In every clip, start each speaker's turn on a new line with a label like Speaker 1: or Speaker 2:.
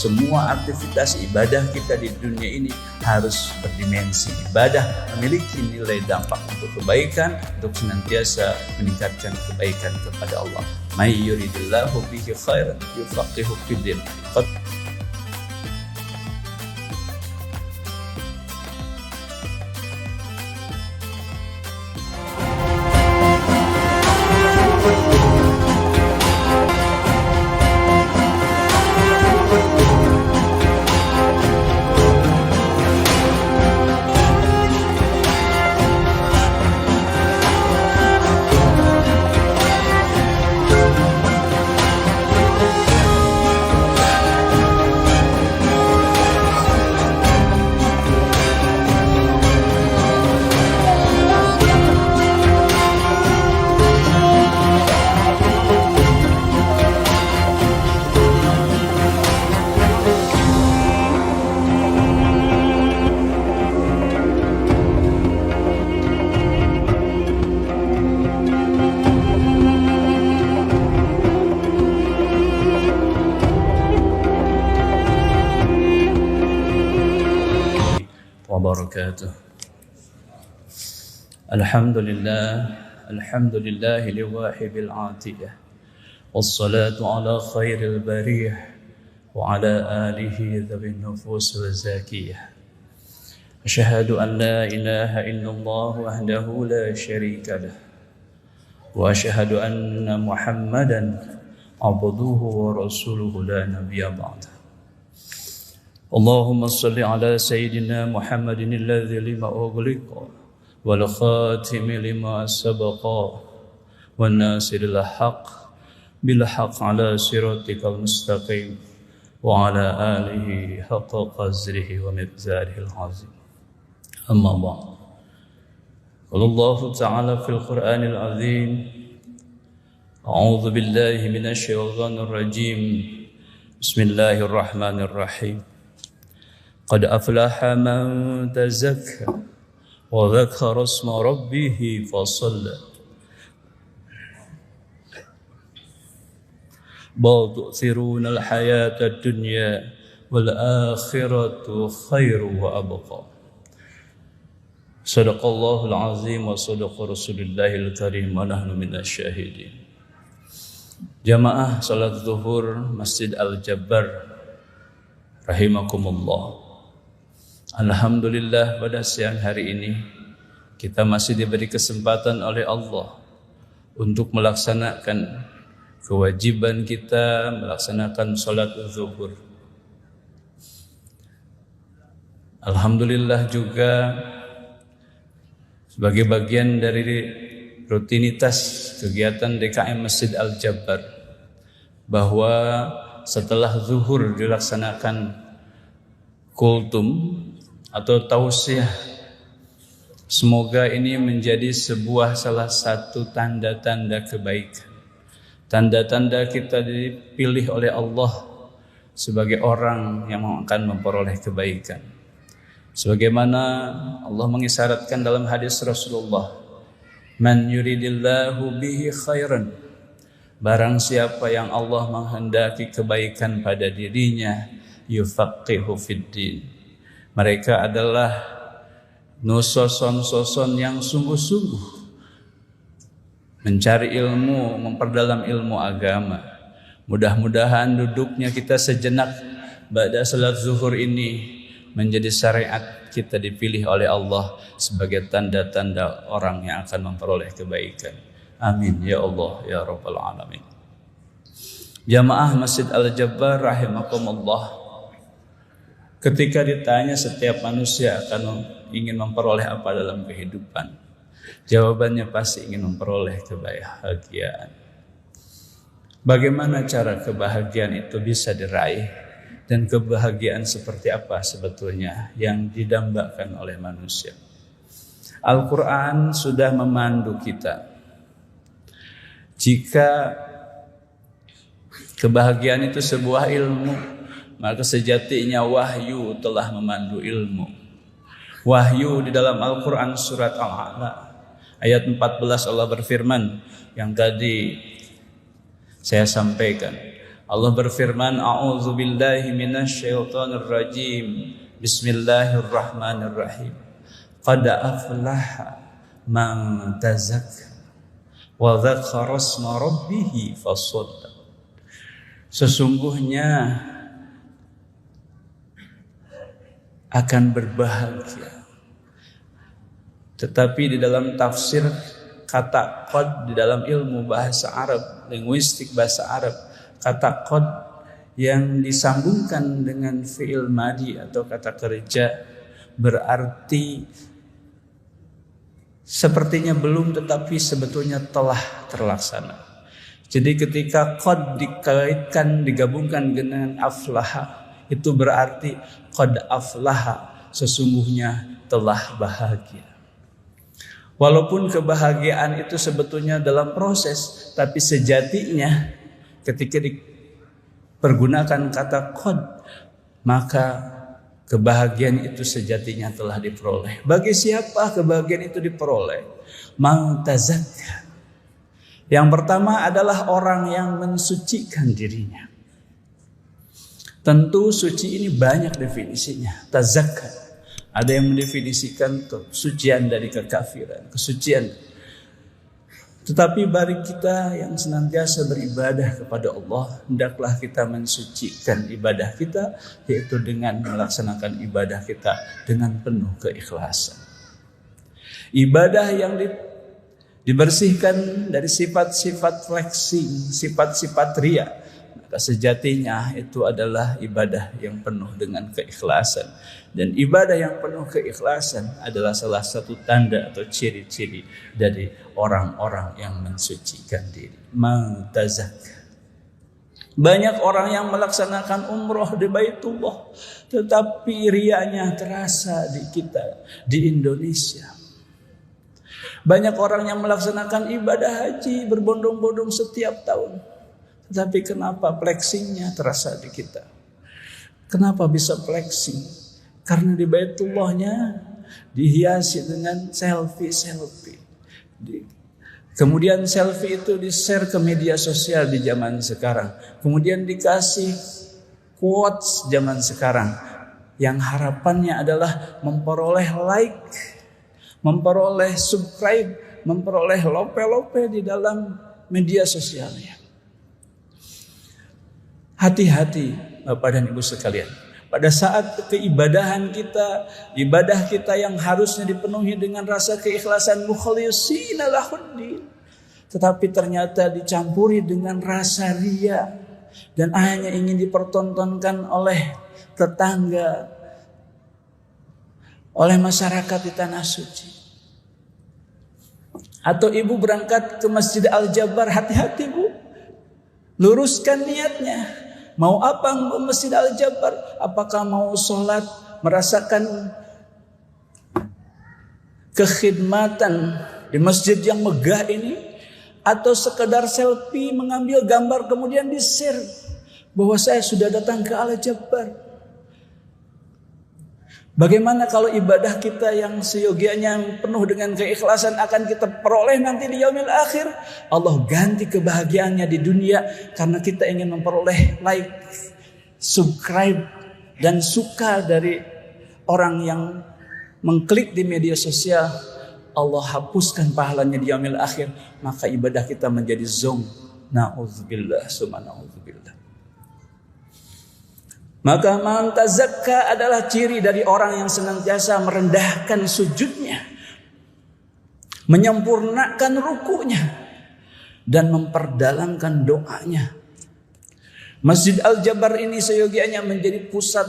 Speaker 1: Semua aktivitas ibadah kita di dunia ini harus berdimensi. Ibadah memiliki nilai dampak untuk kebaikan, untuk senantiasa meningkatkan kebaikan kepada Allah. May yuridillahu bihi khairan yufaqihu fiddin. وبركاته. الحمد لله لواهب العطية، والصلاة على خير البرية وعلى آله ذوي النفوس الزاكية. أشهد أن لا إله إلا الله وحده لا شريك له، وأشهد أن محمدا عبده ورسوله لا نبي بعده. اللهم صل على سيدنا محمد الذي لما أغلق والخاتم لما سبق والناصر الحق بالحق على صراطك المستقيم وعلى آله حق قدره ومقداره العظيم. أما بعد، قال الله تعالى في القرآن العظيم: أعوذ بالله من الشيطان الرجيم، بسم الله الرحمن الرحيم. قد أفلح من تزكى وذكر اسم ربه فصلى بل تؤثرون الحياة الدنيا والآخرة خير وأبقى. صدق الله العظيم وصدق رسول الله الكريم ونحن من الشاهدين. Jamaah salat zuhur Masjid Al-Jabbar rahimakumullah. Alhamdulillah, pada siang hari ini kita masih diberi kesempatan oleh Allah untuk melaksanakan kewajiban kita, melaksanakan salat zuhur. Alhamdulillah juga sebagai bagian dari rutinitas kegiatan DKM Masjid Al-Jabbar, bahwa setelah zuhur dilaksanakan kultum atau tausiah. Semoga ini menjadi salah satu tanda-tanda kebaikan, tanda-tanda kita dipilih oleh Allah sebagai orang yang akan memperoleh kebaikan. Sebagaimana Allah mengisyaratkan dalam hadis Rasulullah, man yuridillahu bihi khairan, barang siapa yang Allah menghendaki kebaikan pada dirinya, yufaqihu fiddin. Mereka adalah nusoson-soson yang sungguh-sungguh mencari ilmu, memperdalam ilmu agama. Mudah-mudahan duduknya kita sejenak pada salat zuhur ini menjadi syariat kita dipilih oleh Allah sebagai tanda-tanda orang yang akan memperoleh kebaikan. Amin ya Allah ya Rabbal Alamin. Jamaah Masjid Al-Jabbar rahimakumullah. Ketika ditanya setiap manusia akan ingin memperoleh apa dalam kehidupan, jawabannya pasti ingin memperoleh kebahagiaan. Bagaimana cara kebahagiaan itu bisa diraih, dan kebahagiaan seperti apa sebetulnya yang didambakan oleh manusia? Al-Quran sudah memandu kita. Jika kebahagiaan itu sebuah ilmu, maka sejatinya wahyu telah memandu ilmu. Wahyu di dalam Al-Quran surat Al-A'la ayat 14 Allah berfirman yang tadi saya sampaikan. Allah berfirman, A'udzu billahi minasyaitonir rajim. Bismillahirrahmanirrahim. Qad aflaha man tazakka wa dzakara isma rabbih fasadda. Sesungguhnya akan berbahagia. Tetapi di dalam tafsir kata qad di dalam ilmu bahasa Arab, linguistik bahasa Arab, kata qad yang disambungkan dengan fi'il madi atau kata kerja berarti sepertinya belum tetapi sebetulnya telah terlaksana. Jadi ketika qad dikaitkan digabungkan dengan aflaha, itu berarti qad aflaha, sesungguhnya telah bahagia. Walaupun kebahagiaan itu sebetulnya dalam proses, tapi sejatinya ketika dipergunakan kata qad, maka kebahagiaan itu sejatinya telah diperoleh. Bagi siapa kebahagiaan itu diperoleh? Man tazakka. Yang pertama adalah orang yang mensucikan dirinya. Tentu suci ini banyak definisinya. Tazakka. Ada yang mendefinisikan kesucian dari kekafiran, kesucian. Tetapi bagi kita yang senantiasa beribadah kepada Allah, hendaklah kita mensucikan ibadah kita, yaitu dengan melaksanakan ibadah kita dengan penuh keikhlasan. Ibadah yang dibersihkan dari sifat-sifat flexing, sifat-sifat riya, maka sejatinya itu adalah ibadah yang penuh dengan keikhlasan. Dan ibadah yang penuh keikhlasan adalah salah satu tanda atau ciri-ciri dari orang-orang yang mensucikan diri. Man tazakka. Banyak orang yang melaksanakan umroh di Baitullah, tetapi riyanya terasa di kita, di Indonesia. Banyak orang yang melaksanakan ibadah haji berbondong-bondong setiap tahun, tetapi kenapa flexingnya terasa di kita? Kenapa bisa flexing? Karena di Baitullahnya dihiasi dengan selfie. Kemudian selfie itu di-share ke media sosial di zaman sekarang. Kemudian dikasih quotes zaman sekarang. Yang harapannya adalah memperoleh like, memperoleh subscribe, memperoleh lope-lope di dalam media sosialnya. Hati-hati Bapak dan Ibu sekalian. Pada saat keibadahan kita, ibadah kita yang harusnya dipenuhi dengan rasa keikhlasan mukhlishina lahuddin, tetapi ternyata dicampuri dengan rasa riya dan hanya ingin dipertontonkan oleh tetangga, oleh masyarakat di tanah suci. Atau ibu berangkat ke Masjid Al-Jabar, hati-hati bu, luruskan niatnya. Mau apa ke Masjid Al-Jabar? Apakah mau sholat, merasakan kekhidmatan di masjid yang megah ini? Atau sekedar selfie, mengambil gambar kemudian di-share bahwa saya sudah datang ke Al-Jabar? Bagaimana kalau ibadah kita yang seyogianya penuh dengan keikhlasan akan kita peroleh nanti di yaumil akhir? Allah ganti kebahagiaannya di dunia karena kita ingin memperoleh like, subscribe, dan suka dari orang yang mengklik di media sosial. Allah hapuskan pahalanya di yaumil akhir, maka ibadah kita menjadi zong. Na'udzubillah, summa na'udzubillah. Maka man tazakka adalah ciri dari orang yang senantiasa merendahkan sujudnya, menyempurnakan rukunya, dan memperdalamkan doanya. Masjid Al-Jabar ini seyogianya menjadi pusat.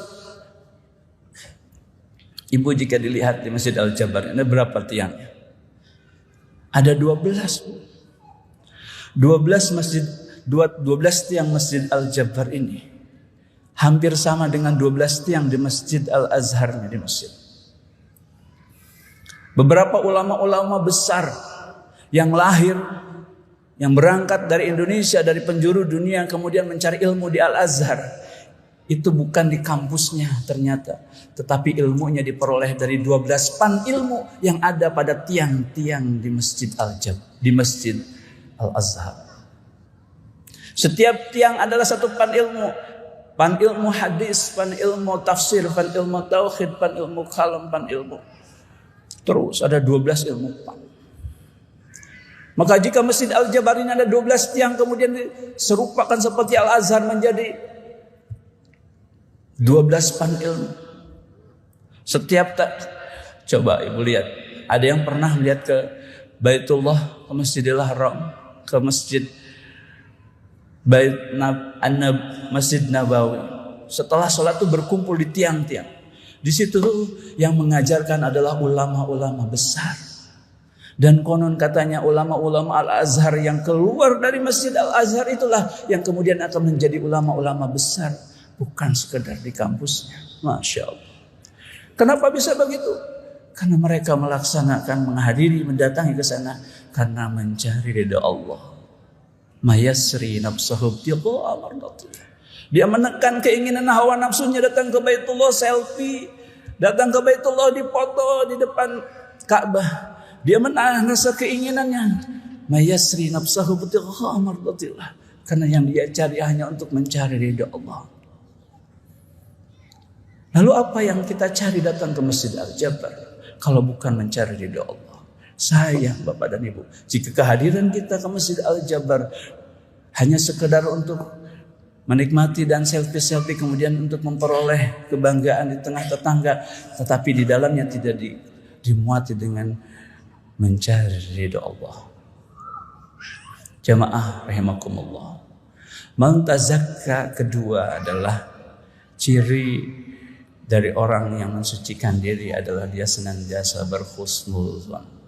Speaker 1: Ibu jika dilihat di Masjid Al-Jabar ini berapa tiangnya? Ada 12. 12 tiang Masjid Al-Jabar ini hampir sama dengan 12 tiang di Masjid Al-Azharnya di Mesir. Beberapa ulama-ulama besar yang lahir, yang berangkat dari Indonesia, dari penjuru dunia, kemudian mencari ilmu di Al-Azhar, itu bukan di kampusnya ternyata, tetapi ilmunya diperoleh dari 12 pan ilmu yang ada pada tiang-tiang di Masjid Al-Azhar. Setiap tiang adalah satu pan ilmu. Pan ilmu hadis, pan ilmu tafsir, pan ilmu tauhid, pan ilmu kalam, pan ilmu. Terus ada 12 ilmu pan. Maka jika Masjid Al-Jabar ini ada 12 tiang kemudian serupakan seperti Al-Azhar menjadi 12 pan ilmu. Coba ibu lihat, ada yang pernah melihat ke Baitullah, ke Masjidil Haram, ke Masjid Masjid Nabawi. Setelah sholat itu berkumpul di tiang-tiang. Di situ yang mengajarkan adalah ulama-ulama besar. Dan konon katanya ulama-ulama Al-Azhar yang keluar dari Masjid Al-Azhar itulah yang kemudian akan menjadi ulama-ulama besar. Bukan sekedar di kampusnya. Masya Allah. Kenapa bisa begitu? Karena mereka melaksanakan, menghadiri, mendatangi ke sana karena mencari ridha Allah. Mayasri nafsahu ibtigha'a mardatillah. Dia menekan keinginan hawa nafsunya, datang ke Baitullah selfie, datang ke Baitullah dipoto di depan Ka'bah. Dia menahan rasa keinginannya. Mayasri nafsahu ibtigha'a mardatillah. Karena yang dia cari hanya untuk mencari ridha Allah. Lalu apa yang kita cari datang ke Masjid Al-Jabar kalau bukan mencari ridha Allah? Sayang Bapak dan Ibu, jika kehadiran kita ke Masjid Al-Jabar hanya sekedar untuk menikmati dan selfie-selfie kemudian untuk memperoleh kebanggaan di tengah tetangga, tetapi di dalamnya tidak dimuati dengan mencari ridha Allah. Jamaah rahimakumullah. Mentazakka kedua adalah ciri dari orang yang mensucikan diri adalah dia senantiasa berhusnuzon.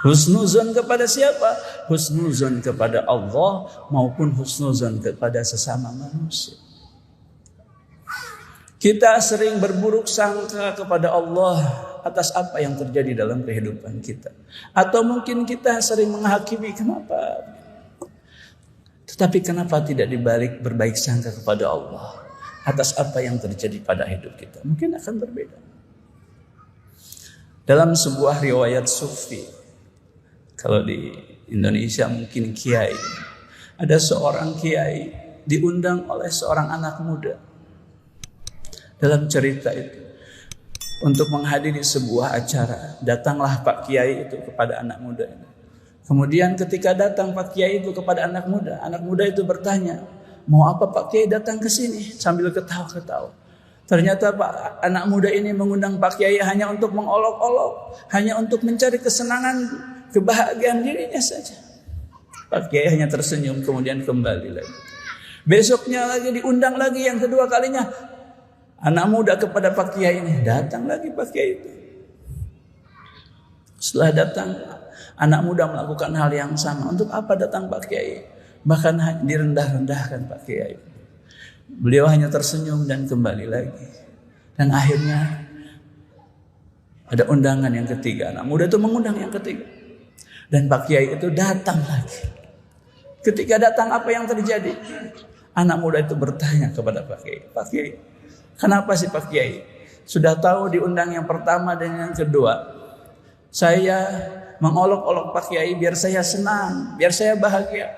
Speaker 1: Husnuzon kepada siapa? Husnuzon kepada Allah maupun husnuzon kepada sesama manusia. Kita sering berburuk sangka kepada Allah atas apa yang terjadi dalam kehidupan kita. Atau mungkin kita sering menghakimi kenapa. Tetapi kenapa tidak dibalik berbaik sangka kepada Allah atas apa yang terjadi pada hidup kita? Mungkin akan berbeda. Dalam sebuah riwayat sufi, kalau di Indonesia mungkin kiai, ada seorang kiai diundang oleh seorang anak muda. Dalam cerita itu, untuk menghadiri sebuah acara, datanglah Pak Kiai itu kepada anak muda ini. Kemudian ketika datang Pak Kiai itu kepada anak muda itu bertanya, mau apa Pak Kiai datang ke sini? Sambil ketawa-ketawa. Ternyata Pak anak muda ini mengundang Pak Kiai hanya untuk mengolok-olok, hanya untuk mencari kesenangan, kebahagiaan dirinya saja. Pak Kiai hanya tersenyum kemudian kembali lagi. Besoknya lagi diundang lagi yang kedua kalinya. Anak muda kepada Pak Kiai ini, datang lagi Pak Kiai itu. Setelah datang, anak muda melakukan hal yang sama. Untuk apa datang Pak Kiai? Bahkan direndah-rendahkan Pak Kiai. Beliau hanya tersenyum dan kembali lagi. Dan akhirnya ada undangan yang ketiga. Anak muda itu mengundang yang ketiga. Dan Pak Kiai itu datang lagi. Ketika datang apa yang terjadi? Anak muda itu bertanya kepada Pak Kiai. Pak Kiai, kenapa sih Pak Kiai? Sudah tahu diundang yang pertama dan yang kedua. Saya mengolok-olok Pak Kiai biar saya senang, biar saya bahagia.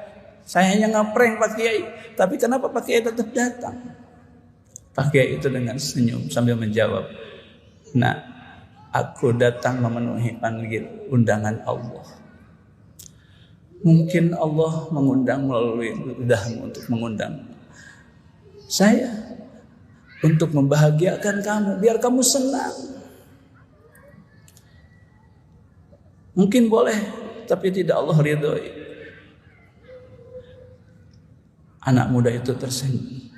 Speaker 1: Saya hanya ngeprank Pak Kiai. Tapi kenapa Pak Kiai tetap datang? Pak Kiai itu dengan senyum sambil menjawab, nah, aku datang memenuhi panggil undangan Allah. Mungkin Allah mengundang melalui lidahmu untuk mengundang saya untuk membahagiakan kamu, biar kamu senang. Mungkin boleh, tapi tidak Allah ridhoi. Anak muda itu tersenyum.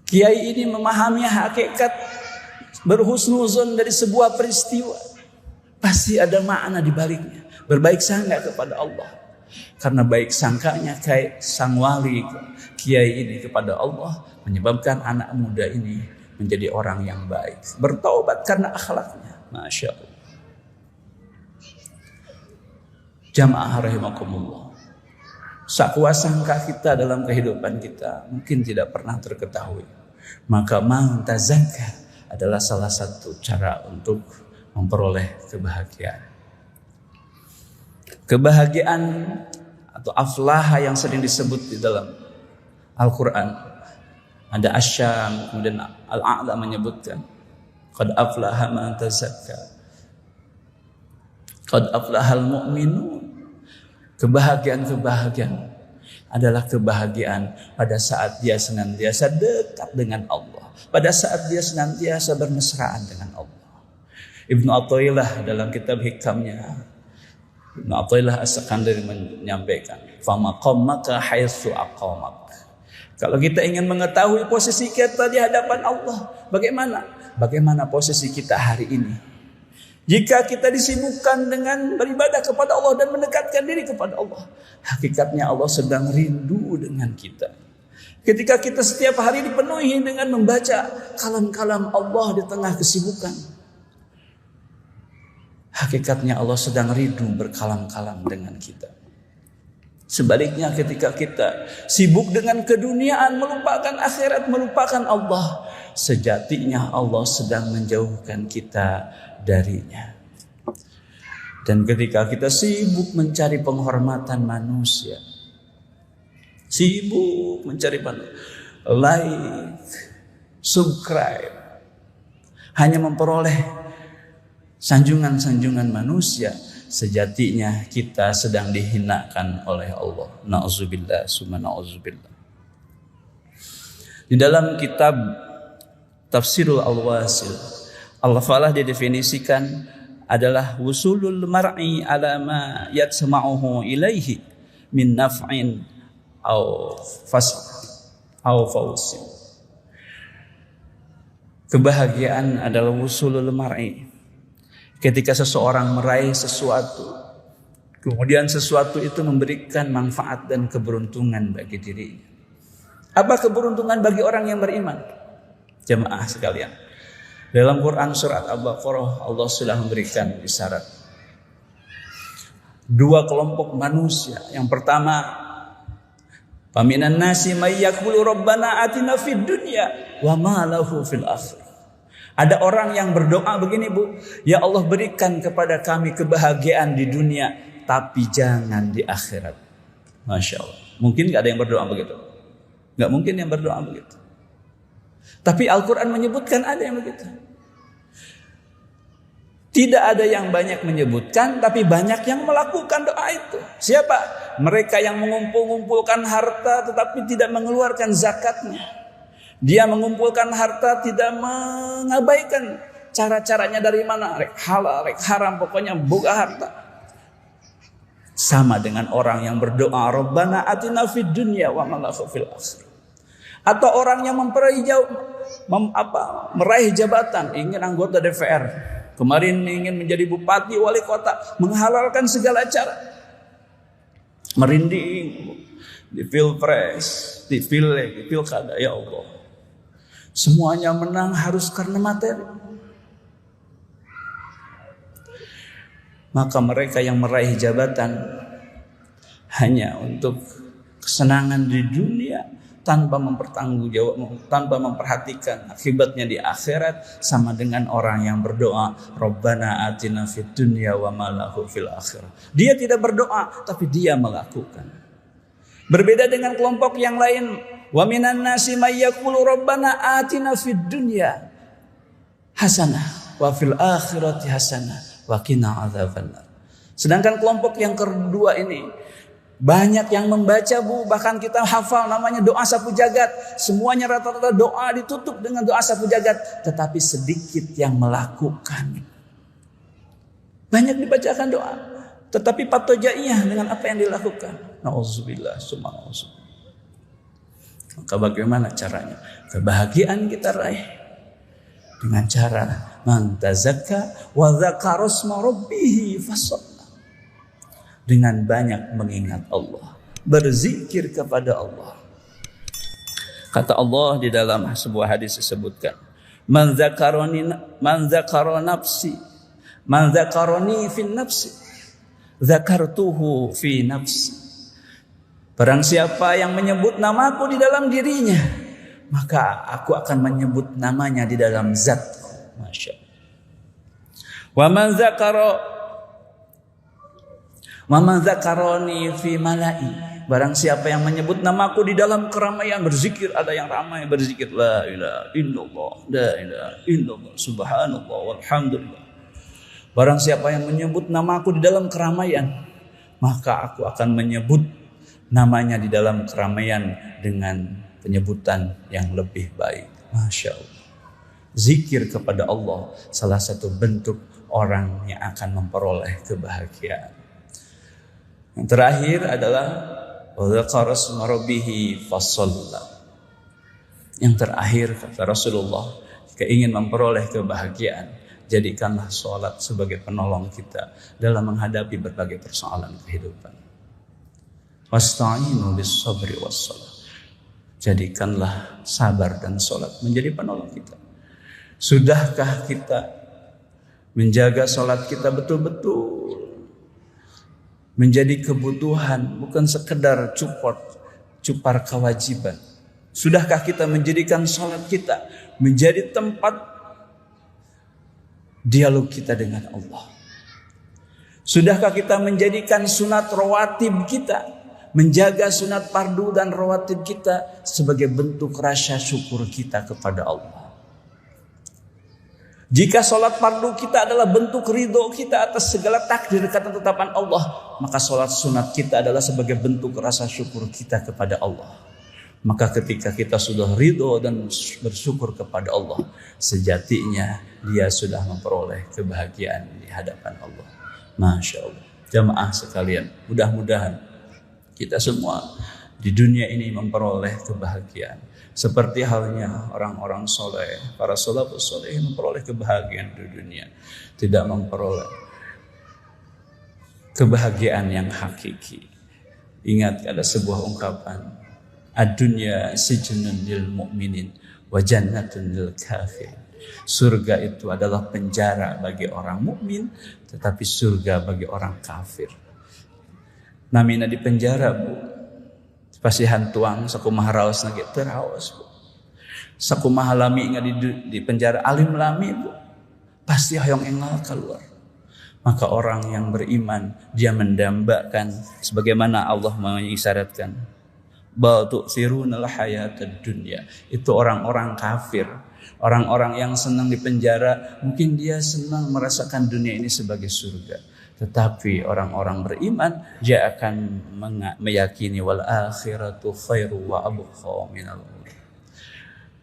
Speaker 1: Kiai ini memahami hakikat berhusnuzon dari sebuah peristiwa. Pasti ada makna di baliknya. Berbaik sangka kepada Allah. Karena baik sangkanya kayak sang wali kiai ini kepada Allah menyebabkan anak muda ini menjadi orang yang baik. Bertaubat karena akhlaknya. Masya Allah. Jamaah rahimakumullah. Sakwa sangka kita dalam kehidupan kita mungkin tidak pernah terketahui. Maka ma'tazakka adalah salah satu cara untuk memperoleh kebahagiaan. Kebahagiaan atau aflaha yang sering disebut di dalam Al-Quran. Ada Asyam, kemudian Al-A'la menyebutkan qad aflaha man tazakka, qad aflahal mu'minun. Kebahagiaan adalah kebahagiaan pada saat dia senantiasa dekat dengan Allah, pada saat dia senantiasa bermesraan dengan Allah. Ibnu Athaillah dalam kitab hikamnya, Ibnu Athaillah As-Sakandari menyampaikan, famaqammaka haitsu aqamak. Kalau kita ingin mengetahui posisi kita di hadapan Allah, bagaimana posisi kita hari ini? Jika kita disibukkan dengan beribadah kepada Allah dan mendekatkan diri kepada Allah, hakikatnya Allah sedang rindu dengan kita. Ketika kita setiap hari dipenuhi dengan membaca kalam-kalam Allah di tengah kesibukan, hakikatnya Allah sedang rindu berkalam-kalam dengan kita. Sebaliknya ketika kita sibuk dengan keduniaan, melupakan akhirat, melupakan Allah, sejatinya Allah sedang menjauhkan kita darinya. Dan ketika kita sibuk mencari penghormatan manusia, sibuk mencari like, subscribe, hanya memperoleh sanjungan-sanjungan manusia, sejatinya kita sedang dihinakan oleh Allah. Na'udzubillah, summa na'udzubillah. Di dalam kitab Tafsirul Al-Wasil, Al-Falah didefinisikan adalah wusulul mar'i ala ma yatsma'uhu ilaihi min naf'in au fawsin. Kebahagiaan adalah wusulul mar'i. Ketika seseorang meraih sesuatu, kemudian sesuatu itu memberikan manfaat dan keberuntungan bagi dirinya. Apa keberuntungan bagi orang yang beriman? Jemaah sekalian, dalam Quran surat Al-Baqarah Allah sudah memberikan isyarat dua kelompok manusia. Yang pertama, paminan nasi may yaqulu rabbana atina fid dunya wa ma lahu fil akhirah. Ada orang yang berdoa begini, Bu, ya Allah berikan kepada kami kebahagiaan di dunia, tapi jangan di akhirat. Masya Allah. Mungkin gak ada yang berdoa begitu? Gak mungkin yang berdoa begitu. Tapi Al-Quran menyebutkan ada yang begitu. Tidak ada yang banyak menyebutkan, tapi banyak yang melakukan doa itu. Siapa? Mereka yang mengumpulkan harta tetapi tidak mengeluarkan zakatnya. Dia mengumpulkan harta tidak mengabaikan cara-caranya dari mana, rek halal, rek haram, pokoknya boga harta. Sama dengan orang yang berdoa Rabbana atina fid dunya wa ma lahu fil akhirah. Atau orang yang meraih jabatan, ingin anggota DPR, kemarin ingin menjadi bupati, wali kota, menghalalkan segala cara, merinding di pilpres, di pilkada, ya Allah. Semuanya menang harus karena materi. Maka mereka yang meraih jabatan hanya untuk kesenangan di dunia, tanpa mempertanggungjawab, tanpa memperhatikan akibatnya di akhirat, sama dengan orang yang berdoa Rabbana atina fid dunya wa ma lahu fil akhirah. Dia tidak berdoa tapi dia melakukan. Berbeda dengan kelompok yang lain, wa minan nasi may yaqulu rabbana atina fid dunya hasanah wa fil akhirati hasanah wa qina adzabannar. Sedangkan kelompok yang kedua ini banyak yang membaca, Bu, bahkan kita hafal namanya doa sapu jagat. Semuanya rata-rata doa ditutup dengan doa sapu jagat, tetapi sedikit yang melakukan. Banyak dibacakan doa, tetapi patojaiyah dengan apa yang dilakukan. Nauzubillah, summa nauzubillah. Maka bagaimana caranya? Kebahagiaan kita raih dengan cara man tazakka wa dzakara isma rabbih fasalla. Dengan banyak mengingat Allah, berzikir kepada Allah. Kata Allah di dalam sebuah hadis disebutkan, man dzakarani fi nafsi dzakartuhu fi nafsi. Barang siapa yang menyebut namaku di dalam dirinya, maka aku akan menyebut namanya di dalam zat. Masya Allah. Wa man Wa man dzakarani fi mala'i. Barang siapa yang menyebut namaku di dalam keramaian berzikir, ada yang ramai berzikir la ilaha illallah, la ilaha illallah, subhanallah walhamdulillah. Barang siapa yang menyebut namaku di dalam keramaian, maka aku akan menyebut namanya di dalam keramaian dengan penyebutan yang lebih baik. Masya Allah. Zikir kepada Allah salah satu bentuk orang yang akan memperoleh kebahagiaan. Yang terakhir adalah yang terakhir kata Rasulullah, jika ingin memperoleh kebahagiaan, jadikanlah sholat sebagai penolong kita dalam menghadapi berbagai persoalan kehidupan. Wasta'inu bis-sabri was-shalah. Jadikanlah sabar dan sholat menjadi penolong kita. Sudahkah kita menjaga sholat kita betul-betul menjadi kebutuhan, bukan sekedar cupar kewajiban? Sudahkah kita menjadikan sholat kita menjadi tempat dialog kita dengan Allah? Sudahkah kita menjadikan sunat rawatib kita, menjaga sunat fardu dan rawatib kita sebagai bentuk rasa syukur kita kepada Allah? Jika sholat fardu kita adalah bentuk ridho kita atas segala takdir kata tetapan Allah, maka sholat sunat kita adalah sebagai bentuk rasa syukur kita kepada Allah. Maka ketika kita sudah ridho dan bersyukur kepada Allah, sejatinya dia sudah memperoleh kebahagiaan di hadapan Allah. Masya Allah. Jamaah sekalian, mudah-mudahan kita semua di dunia ini memperoleh kebahagiaan. Seperti halnya orang-orang soleh, para salafus soleh memperoleh kebahagiaan di dunia, tidak memperoleh kebahagiaan yang hakiki. Ingat ada sebuah ungkapan, ad-dunya sijnun lil mu'minin wa jannatun lil kafirin. Surga itu adalah penjara bagi orang mukmin, tetapi surga bagi orang kafir. Namina di penjara, Bu. Pasihan tuang sakumaha raos lagi terawas, Bu. Sakumaha lami ingat di penjara alim lami, Bu. Pasti hoyong engal keluar. Maka orang yang beriman dia mendambakan sebagaimana Allah mengisyaratkan. Bal tu'sirunal hayatad dunya. Itu orang-orang kafir, orang-orang yang senang di penjara, mungkin dia senang merasakan dunia ini sebagai surga. Tetapi orang-orang beriman dia akan meyakini wal akhiratu khairu wa abqa minal ula,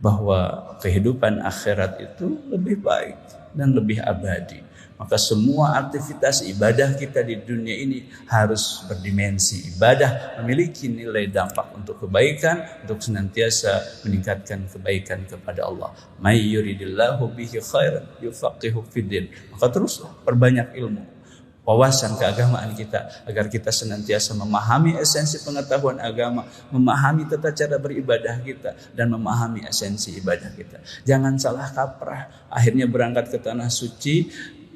Speaker 1: bahwa kehidupan akhirat itu lebih baik dan lebih abadi. Maka semua aktivitas ibadah kita di dunia ini harus berdimensi ibadah, memiliki nilai dampak untuk kebaikan, untuk senantiasa meningkatkan kebaikan kepada Allah. May yuridillahu bihi khairan yufaqihu fiddin. Maka teruslah perbanyak ilmu, wawasan keagamaan kita, agar kita senantiasa memahami esensi pengetahuan agama, memahami tata cara beribadah kita, dan memahami esensi ibadah kita. Jangan salah kaprah, akhirnya berangkat ke tanah suci,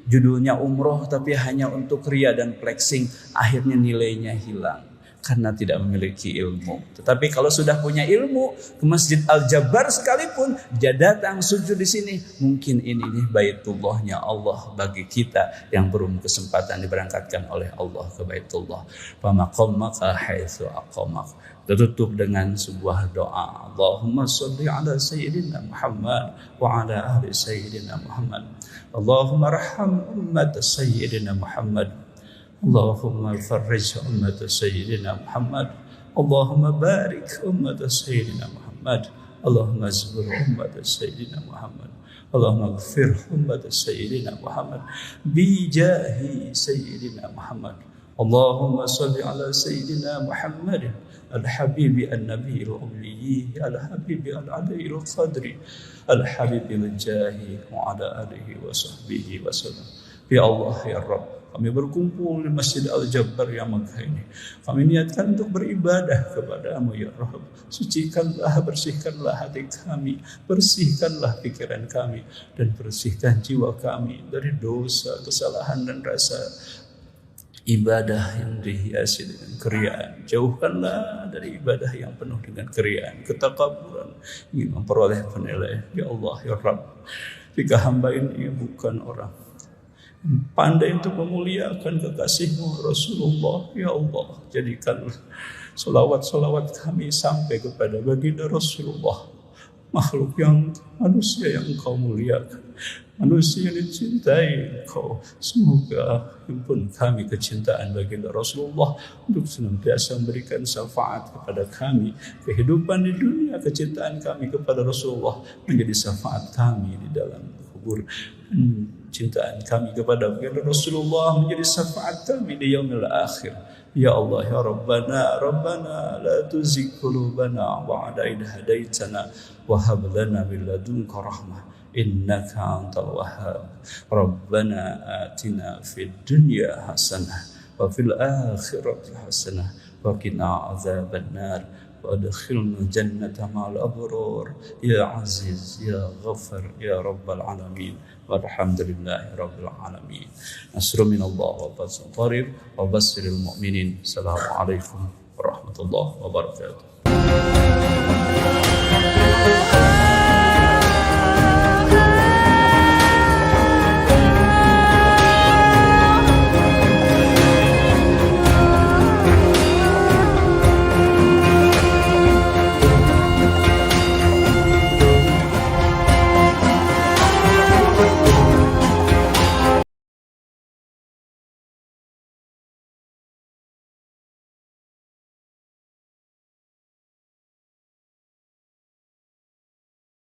Speaker 1: judulnya umroh tapi hanya untuk ria dan flexing, akhirnya nilainya hilang karena tidak memiliki ilmu. Tetapi kalau sudah punya ilmu, ke Masjid Al-Jabbar sekalipun dia datang sujud di sini, mungkin ini Baitullahnya Allah bagi kita yang belum kesempatan diberangkatkan oleh Allah ke Baitullah. Fa maqamaka haitsu aqamak. Tutup dengan sebuah doa. Allahumma shalli ala sayyidina Muhammad wa ala ahli sayyidina Muhammad. Allahumma arham ummat sayyidina Muhammad. Allahumma farrij ummat sayyidina Muhammad. Allahumma barik ummat sayyidina Muhammad. Allahumma zbur ummat sayyidina Muhammad. Allahumma ighfir ummat sayyidina Muhammad bi jahi sayyidina Muhammad. Allahumma shalli ala sayyidina Muhammad al-habibi an-nabi al-ummi al-habibi al-ali al-qadri al-habibi al-jahi wa ala alihi wa sahbihi wa sallam. Ya Allah ya Rabb, kami berkumpul di Masjid Al-Jabbar yang megah ini. Kami niatkan untuk beribadah kepada-Mu ya Rabb. Sucikanlah, bersihkanlah hati kami, bersihkanlah pikiran kami, dan bersihkan jiwa kami dari dosa, kesalahan dan rasa ibadah yang dihiasi dengan keriaan. Jauhkanlah dari ibadah yang penuh dengan keriaan, ketakaburan, ingin memperoleh penilaian. Ya Allah ya Rabb, jika hamba ini bukan orang pandai untuk memuliakan kekasihmu Rasulullah. Ya Allah, jadikanlah solawat-solawat kami sampai kepada baginda Rasulullah, makhluk yang manusia yang engkau muliakan, manusia yang dicintai engkau. Semoga himpun kami kecintaan baginda Rasulullah untuk senantiasa memberikan syafaat kepada kami. Kehidupan di dunia, kecintaan kami kepada Rasulullah menjadi syafaat kami di dalam kubur. Cintaan kami kepada baginda Rasulullah menjadi syafaat kami di yaumil akhir. Ya Allah, ya Rabbana, Rabbana la tuzigh qulubana ba'da idh hadaitana wa hab lana min ladunka rahmah innaka antal wahhab. Rabbana atina fid dunya hasanah wa fil akhirati hasanah wa qina azabannar wa adkhilna jannata ma'al abrar ya aziz ya ghafar ya rabbal alamin. Walhamdulillahi rabbil alamin. Nasrun minallah wa fathun qarib wa basyiril mu'minin. Assalamualaikum warahmatullahi wabarakatuh.